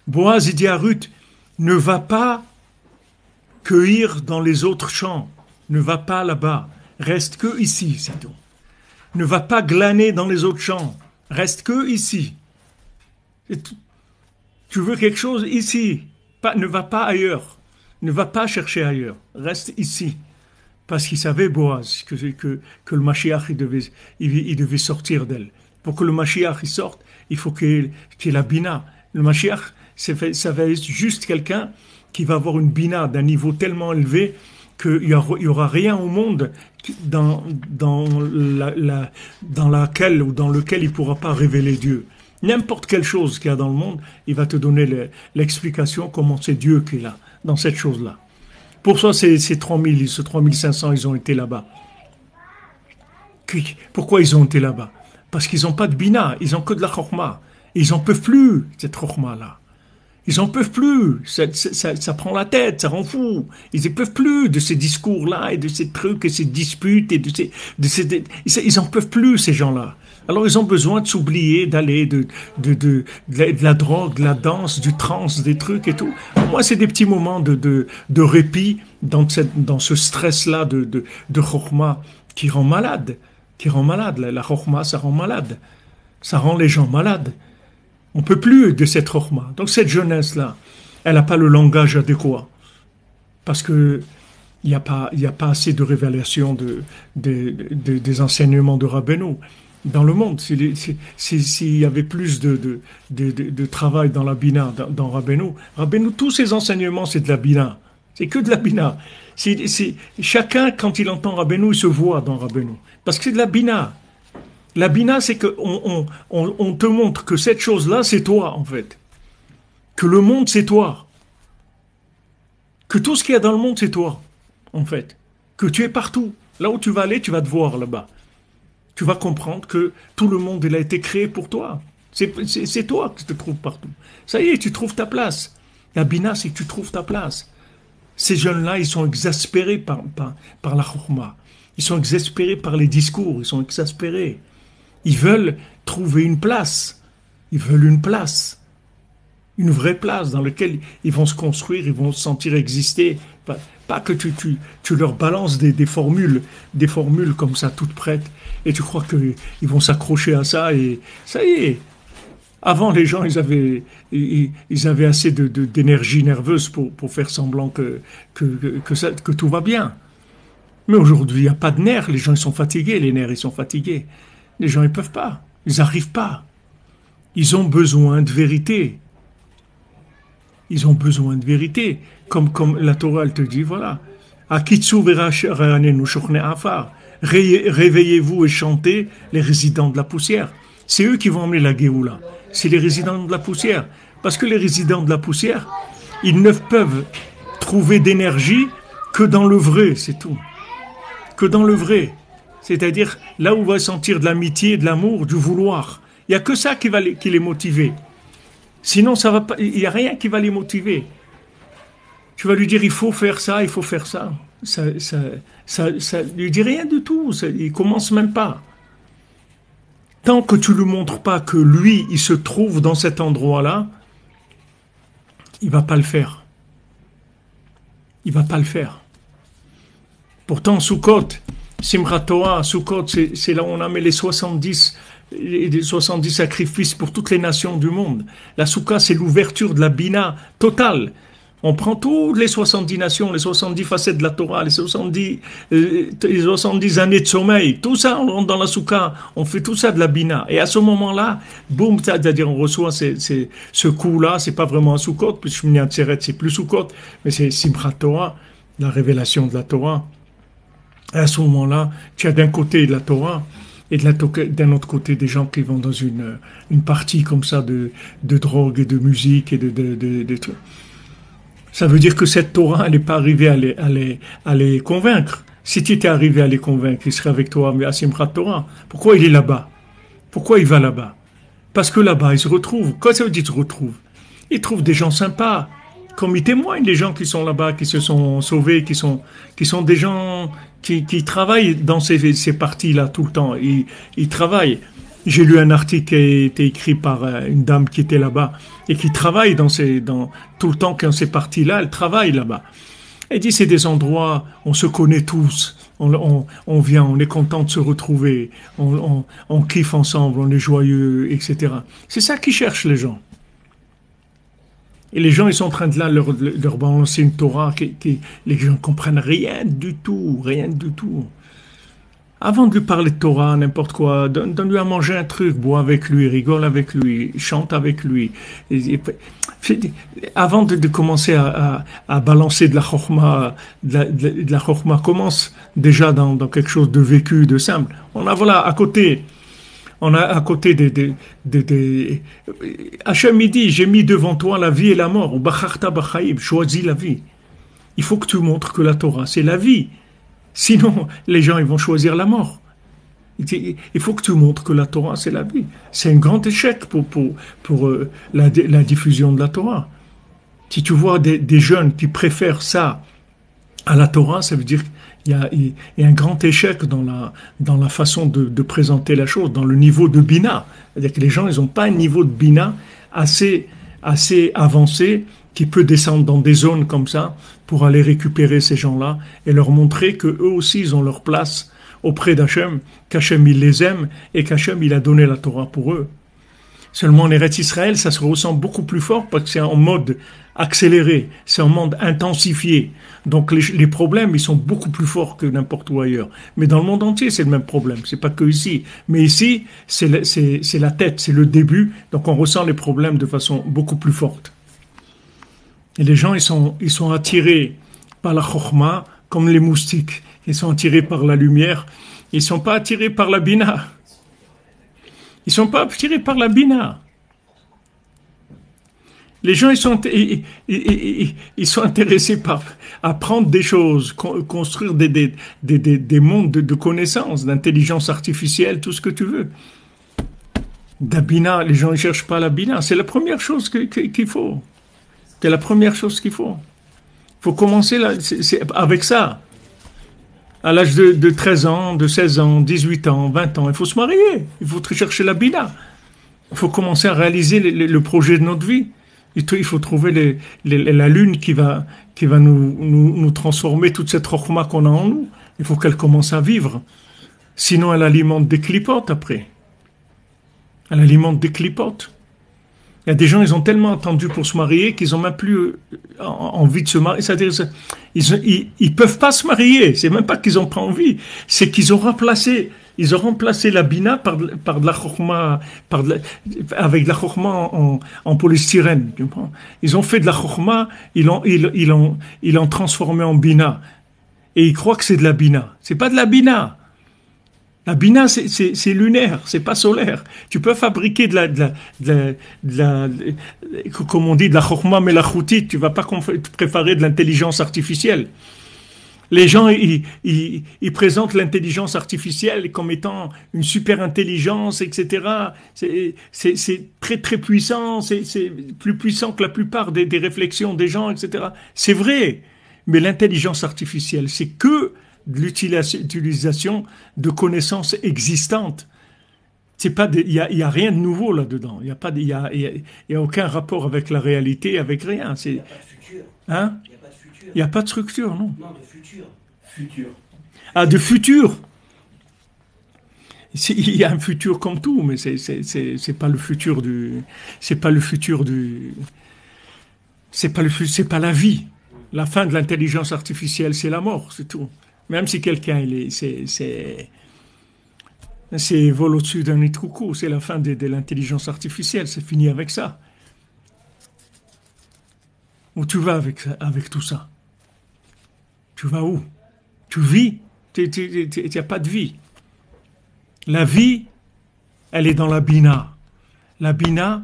Boaz, il dit à Ruth, ne va pas cueillir dans les autres champs. Ne va pas là-bas. Reste que ici, c'est tout. Ne va pas glaner dans les autres champs. Reste que ici. Tu veux quelque chose ici. Ne va pas ailleurs. Ne va pas chercher ailleurs. Reste ici. Parce qu'il savait, Boaz, que le Mashiach, il devait sortir d'elle. Pour que le Mashiach il sorte, il faut qu'il y ait la bina. Le Mashiach, ça va être juste quelqu'un qui va avoir une bina d'un niveau tellement élevé qu'il n'y aura rien au monde dans laquelle ou dans lequel il ne pourra pas révéler Dieu. N'importe quelle chose qu'il y a dans le monde, il va te donner l'explication comment c'est Dieu qui est là, dans cette chose-là. Pour ça, ces 3000, ces 3500, ils ont été là-bas. Pourquoi ils ont été là-bas? Parce qu'ils n'ont pas de bina, ils n'ont que de la chorma. Ils n'en peuvent plus, cette chorma-là. Ils n'en peuvent plus. Ça prend la tête, ça rend fou. Ils ne peuvent plus de ces discours-là et de ces trucs et ces disputes. Ils n'en peuvent plus, ces gens-là. Alors, ils ont besoin de s'oublier, d'aller de la drogue, de la danse, du trance, des trucs et tout. Moi, c'est des petits moments de répit dans ce stress-là de chorma qui rend malade. La chorma, ça rend malade. Ça rend les gens malades. On ne peut plus de cette chorma. Donc cette jeunesse-là, elle n'a pas le langage adéquat. Parce que il n'y a pas assez de révélation des enseignements de Rabbeinu dans le monde. S'il y avait plus de travail dans la Bina, dans Rabbeinu, tous ses enseignements, c'est de la Bina. C'est que de la Bina. Chacun, quand il entend Rabbeinu, il se voit dans Rabbeinu. Parce que c'est de la Bina. La bina, c'est qu'on on te montre que cette chose-là, c'est toi, en fait. Que le monde, c'est toi. Que tout ce qu'il y a dans le monde, c'est toi, en fait. Que tu es partout. Là où tu vas aller, tu vas te voir là-bas. Tu vas comprendre que tout le monde, il a été créé pour toi. C'est toi qui te trouves partout. Ça y est, tu trouves ta place. La bina, c'est que tu trouves ta place. Ces jeunes-là, ils sont exaspérés par la chorma. Ils sont exaspérés par les discours. Ils sont exaspérés. Ils veulent trouver une place. Ils veulent une place. Une vraie place dans laquelle ils vont se construire, ils vont se sentir exister. Pas que tu leur balances des formules comme ça, toutes prêtes, et tu crois qu'ils vont s'accrocher à ça, et ça y est. Avant, les gens, ils avaient assez d'énergie nerveuse pour faire semblant que tout va bien. Mais aujourd'hui, il n'y a pas de nerfs. Les gens, ils sont fatigués. Les nerfs, ils sont fatigués. Les gens, ils peuvent pas. Ils n'arrivent pas. Ils ont besoin de vérité. Ils ont besoin de vérité. Comme la Torah, elle te dit, voilà. Réveillez-vous et chantez les résidents de la poussière. C'est eux qui vont emmener la Géoula. C'est les résidents de la poussière. Parce que les résidents de la poussière, ils ne peuvent trouver d'énergie que dans le vrai, c'est tout. Que dans le vrai. C'est-à-dire là où on va sentir de l'amitié, de l'amour, du vouloir. Il n'y a que ça qui va les motiver. Sinon, ça va pas, il n'y a rien qui va les motiver. Tu vas lui dire, il faut faire ça, il faut faire ça. Ça lui dit rien du tout. Il commence même pas. Tant que tu ne lui montres pas que lui, il se trouve dans cet endroit-là, il ne va pas le faire. Il ne va pas le faire. Pourtant, Sukkot, Simchat Torah, Sukkot, c'est là où on a mis les 70 sacrifices pour toutes les nations du monde. La Soukha, c'est l'ouverture de la Bina totale. On prend toutes les 70 nations, les 70 facettes de la Torah, les 70 années de sommeil, tout ça, on rentre dans la Soukha, on fait tout ça de la Bina. Et à ce moment-là, boum, c'est-à-dire on reçoit ce coup-là, c'est pas vraiment un Sukkot, puisque Shmini Atzeret, c'est plus Sukkot, mais c'est Simchat Torah, la révélation de la Torah. Et à ce moment-là, tu as d'un côté de la Torah et d'un autre côté des gens qui vont dans une partie comme ça de drogue et de musique et de trucs. Ça veut dire que cette Torah, elle n'est pas arrivée à les convaincre. Si tu étais arrivé à les convaincre, il serait avec toi à Simchat Torah. Pourquoi il est là-bas? Pourquoi il va là-bas? Parce que là-bas, il se retrouve. Quoi ça veut dire se retrouve? Il trouve des gens sympas. Comme ils témoignent, les gens qui sont là-bas, qui se sont sauvés, qui sont des gens qui travaillent dans ces parties-là tout le temps. Ils travaillent. J'ai lu un article qui a été écrit par une dame qui était là-bas et qui travaille dans tout le temps quand c'est parti là, elle travaille là-bas. Elle dit c'est des endroits, on se connaît tous, on vient, on est content de se retrouver, on kiffe ensemble, on est joyeux, etc. C'est ça qu'ils cherchent les gens. Et les gens, ils sont en train de là leur balancer une Torah les gens ne comprennent rien du tout, rien du tout. Avant de lui parler de Torah, n'importe quoi, donne-lui à manger un truc, bois avec lui, rigole avec lui, chante avec lui. Avant de commencer à balancer de la chorma, de la chorma, commence déjà dans quelque chose de vécu, de simple. On a voilà à côté. On a à côté Hachem il dit, j'ai mis devant toi la vie et la mort. Ou bacharta bachaim, choisis la vie. Il faut que tu montres que la Torah, c'est la vie. Sinon, les gens, ils vont choisir la mort. Il faut que tu montres que la Torah, c'est la vie. C'est un grand échec pour la diffusion de la Torah. Si tu vois des jeunes qui préfèrent ça à la Torah, ça veut dire qu'il y a un grand échec dans la façon de présenter la chose, dans le niveau de Bina. C'est-à-dire que les gens, ils n'ont pas un niveau de Bina assez avancé qui peut descendre dans des zones comme ça pour aller récupérer ces gens-là et leur montrer que eux aussi, ils ont leur place auprès d'Hachem, qu'Hachem, il les aime et qu'Hachem, il a donné la Torah pour eux. Seulement, en Eretz Israël, ça se ressent beaucoup plus fort parce que c'est en mode accéléré, c'est en mode intensifié. Donc, les problèmes, ils sont beaucoup plus forts que n'importe où ailleurs. Mais dans le monde entier, c'est le même problème. C'est pas que ici. Mais ici, c'est la tête, c'est le début. Donc, on ressent les problèmes de façon beaucoup plus forte. Et les gens, ils sont attirés par la chokhma comme les moustiques. Ils sont attirés par la lumière. Ils ne sont pas attirés par la bina. Ils ne sont pas attirés par la bina. Les gens, ils sont intéressés par apprendre des choses, construire des mondes de connaissances, d'intelligence artificielle, tout ce que tu veux. La bina, les gens ne cherchent pas la bina. C'est la première chose qu'il faut. C'est la première chose qu'il faut. Il faut commencer là, avec ça. À l'âge de 13 ans, de 16 ans, 18 ans, 20 ans, il faut se marier. Il faut chercher la bina. Il faut commencer à réaliser le projet de notre vie. Il faut trouver la lune qui va nous transformer toute cette rochma qu'on a en nous. Il faut qu'elle commence à vivre. Sinon, elle alimente des clipotes après. Elle alimente des clipotes. Il y a des gens, ils ont tellement attendu pour se marier qu'ils n'ont même plus envie de se marier. C'est-à-dire, ils peuvent pas se marier. C'est même pas qu'ils n'ont pas envie. C'est qu'ils ont remplacé la bina par de la chokhma, avec de la chokhma en polystyrène. Tu comprends? Ils ont fait de la chokhma, ils l'ont transformé en bina. Et ils croient que c'est de la bina. C'est pas de la bina. La bina, c'est lunaire, c'est pas solaire. Tu peux fabriquer comme on dit, de la chokhma melachoutit. Tu vas pas préparer de l'intelligence artificielle. Les gens, ils présentent l'intelligence artificielle comme étant une super intelligence, etc. C'est très, très puissant. C'est plus puissant que la plupart des réflexions des gens, etc. C'est vrai. Mais l'intelligence artificielle, c'est que de l'utilisation de connaissances existantes. C'est pas, il y a rien de nouveau là-dedans. Il y a aucun rapport avec la réalité, avec rien. Il n'y a pas de futur. Hein? Il n'y a pas de futur. Il n'y a pas de structure, non? Non, de futur. Futur. Ah, de futur. Il y a un futur comme tout, mais c'est pas le futur c'est pas pas la vie. La fin de l'intelligence artificielle, c'est la mort, c'est tout. Même si quelqu'un, c'est vol au-dessus d'un nid de coucou, c'est la fin de l'intelligence artificielle, c'est fini avec ça. Où tu vas avec tout ça? Tu vas où? Tu vis? Il n'y a pas de vie. La vie, elle est dans la bina. La bina,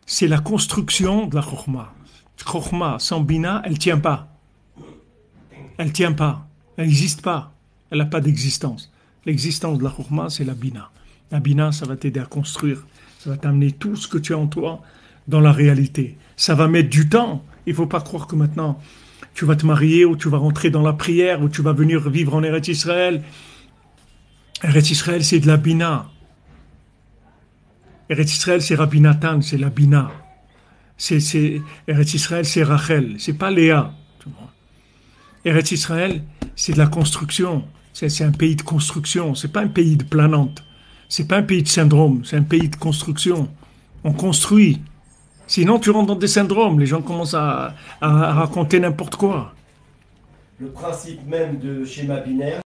c'est la construction de la chokhma. Chokhma sans bina, elle ne tient pas. Elle ne tient pas. Elle n'existe pas. Elle n'a pas d'existence. L'existence de la chokhma, c'est la bina. La bina, ça va t'aider à construire. Ça va t'amener tout ce que tu as en toi dans la réalité. Ça va mettre du temps. Il ne faut pas croire que maintenant, tu vas te marier ou tu vas rentrer dans la prière ou tu vas venir vivre en Eretz Israël. Eretz Israël, c'est de la bina. Eretz Israël, c'est Rabbi Nathan, c'est la Bina. Eretz Israël, c'est Rachel, c'est pas Léa. Eretz Israël, c'est de la construction. C'est un pays de construction. C'est pas un pays de planante. C'est pas un pays de syndrome. C'est un pays de construction. On construit. Sinon, tu rentres dans des syndromes. Les gens commencent à raconter n'importe quoi. Le principe même de schéma binaire,